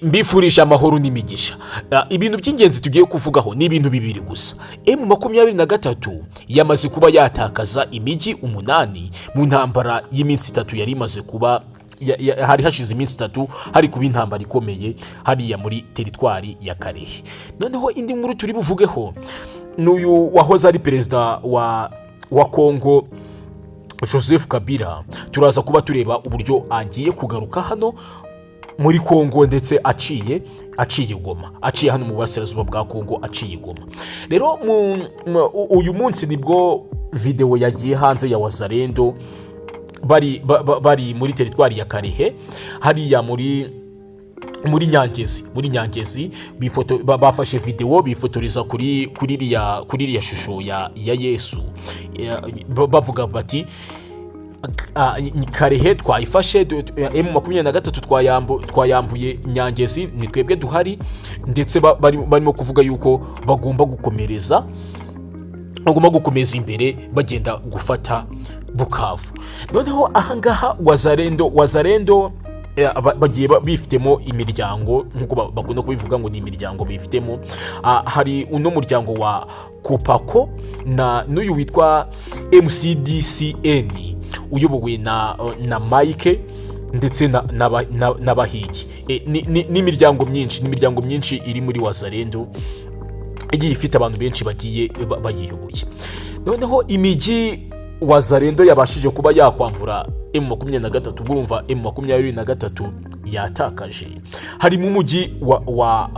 Mbifurisha amahoro n'imigisha. Ibintu by'ingenzi tugiye kuvugaho ni ibintu bibiri gusa. M23 yamaze kuba yatakaza imijyi 8 mu ntambara y'iminsi 3 yari imaze kuba hari hashize iminsi 3 hari kuba intambara ikomeye hariya muri teritwari ya Karehe. Noneho indi nkuru turi buvugeho n'uyu wahoze ari perezida wa Kongo Joseph Kabila. Turaza kuba tureba uburyo agiye kugaruka hano muri Kongo ndetse aciye Goma, aciye hano mu burasirazuba bwa Kongo, aciye Goma. Rero uyu munsi nibwo video yagiye hanze ya Wazalendo bari muri teritwari ya Karehe hariya muri Nyangezi bafashe video bifotoreza kuri iriya shusho ya Yesu, bavuga bati Karehe twayifashe, M23 twayambuye Nyangezi, ni twebwe duhari, ndetse barimo kuvuga yuko bagomba gukomeza imbere bagenda gufata Bukavu. Noneho ahangaha Wazalendo bagiye bifitemo imiryango nk'uko bakunda kubivuga ngo ni imiryango bifitemo. Hari uno muryango wa Kopako n'uyu witwa MCDCN uyobowe na Mike ndetse n'abahigi. N'imiryango myinshi iri muri Wazalendo igiye ifite abantu benshi bagiye bayiyoboye. Noneho imijyi Wazalendo yabashije kuba yakwambura M23, urumva M23 yatakaje. Harimo umujyi wa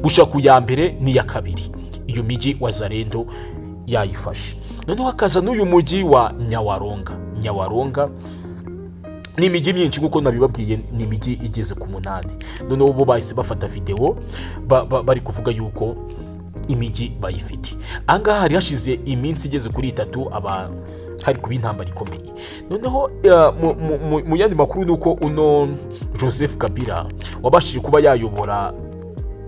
Bushaku ya mbere n'iya kabiri. Iyo mijyi Wazalendo yayifashe. Noneho hakaza n'uyu mujyi wa Nyawaronga ni imijyi myinshi kuko nabibabwiye, ni imijyi igeze ku 8. Noneho bo bahise bafata video bari kuvuga yuko imijyi bayifite. Angaha hari hashize iminsi igeze kuri 3 hari kuba intambara ikomeye. Noneho mu yandi makuru nuko uno Joseph Kabila wabashije kuba yayobora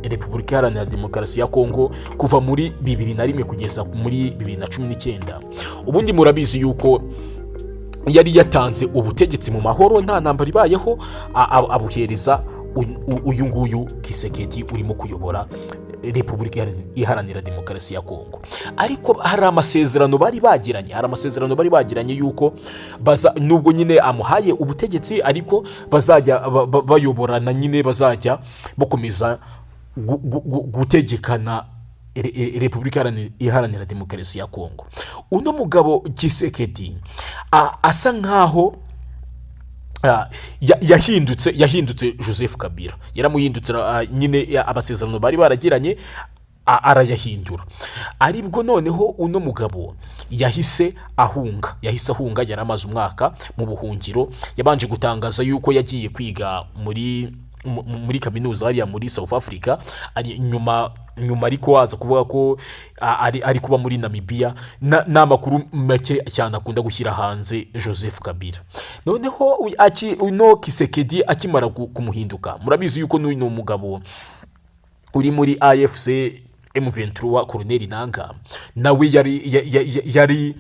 Repubulika Iharanira Demokarasi ya Kongo kuva muri 2001 kugeza muri 2019. Ubundi murabizi yuko yari yatanze ubutegetsi mu mahoro, nta ntambara ibayeho, abuhereza uyu nguyu Kisekedi urimo kuyobora Repubulika Iharanira Demokarasi ya Kongo. Ariko hari amasezerano bari bagiranye yuko nubwo nyine amuhaye ubutegetsi, ariko bazajya bayoborana, nyine bazajya bakomeza gutegekana Repubulika Iharanira Demokarasi ya Kongo. Uno mugabo Kisekedi asa nkaho yahindutse Joseph Kabila, yaramuhindutse nyine amasezerano bari baragiranye arayahindura. Aribwo noneho uno mugabo yahise ahunga, yaramaze umwaka mu buhungiro. Yabanje gutangaza yuko yagiye kwiga muri kaminuza hariya muri South Africa, nyuma ariko aza kuvuga ko ari kuba muri Namibia. N'amakuru make cyane akunda gushyira hanze Joseph Kabila. Noneho uno Kisekedi akimara kumuhinduka, murabizi yuko n'uyu mugabo uri muri AFC M23 Colonel Nanga nawe yari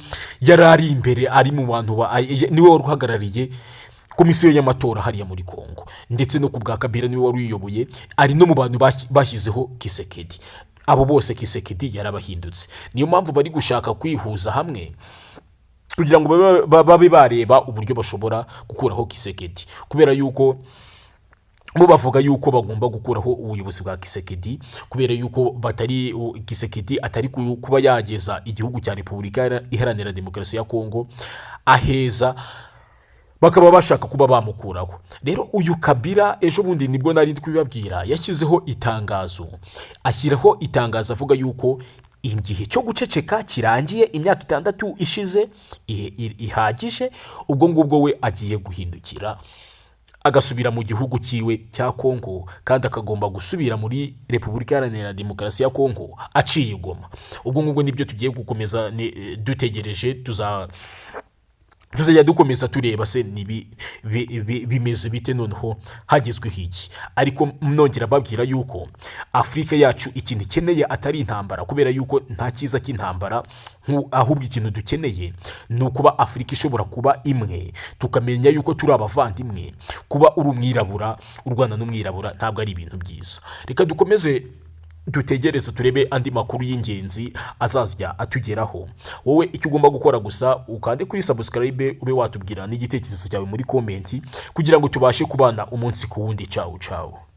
ari imbere, ari mu bantu niwe wari uhagarariye komisiyo y'amatora hariya muri Kongo, ndetse no kubwa Kabila niwe wari uyoboye, ari no mu bantu bashyizeho Kisekedi. Abo bose Kisekedi yarabahindutse. Niyo mpamvu bari gushaka kwihuza hamwe kugira ngo babe bareba uburyo bashobora gukuraho Kisekedi, kubera yuko bo bavuga yuko bagomba gukuraho ubuyobozi bwa Kisekedi, kubera yuko Kisekedi atari kuba yageza igihugu cya Repubulika Iharanira Demokarasi ya Kongo aheza, bakaba bashaka kuba bamukuraho. Rero uyu Kabila ejo bundi nibwo nari twibabwira, yashyizeho ashyiraho itangazo avuga yuko igihe cyo guceceka kirangiye, imyaka 6 ishize ihagije. Ubwo ngubwo we agiye guhindukira agasubira mu gihugu cyiwe cya Kongo, kandi akagomba gusubira muri Repubulika Iharanira Demokarasi ya Kongo aciye Goma. Ubwo ngubwo nibyo tugiye gukomeza dutegereje, tuzajya dukomeza tureba se bimeze bite noneho hagezweho iki. Ariko nongera babwira yuko Afurika yacu ikintu ikeneye atari intambara, kubera yuko nta cyiza cy'intambara, ahubwo ikintu dukeneye ni ukuba Afurika ishobora kuba imwe, tukamenya yuko turi abavandimwe. Kuba uri umwirabura urwana n'umwirabura ntabwo ari ibintu byiza. Reka dukomeze dutegereze turebe andi makuru y'ingenzi azazajya atugeraho. Wowe icyo ugomba gukora gusa ukande kuri subscribe, ube watubwira n'igitekerezo cyawe muri komenti kugira ngo tubashe kubana umunsi ku wundi. Ciao ciao.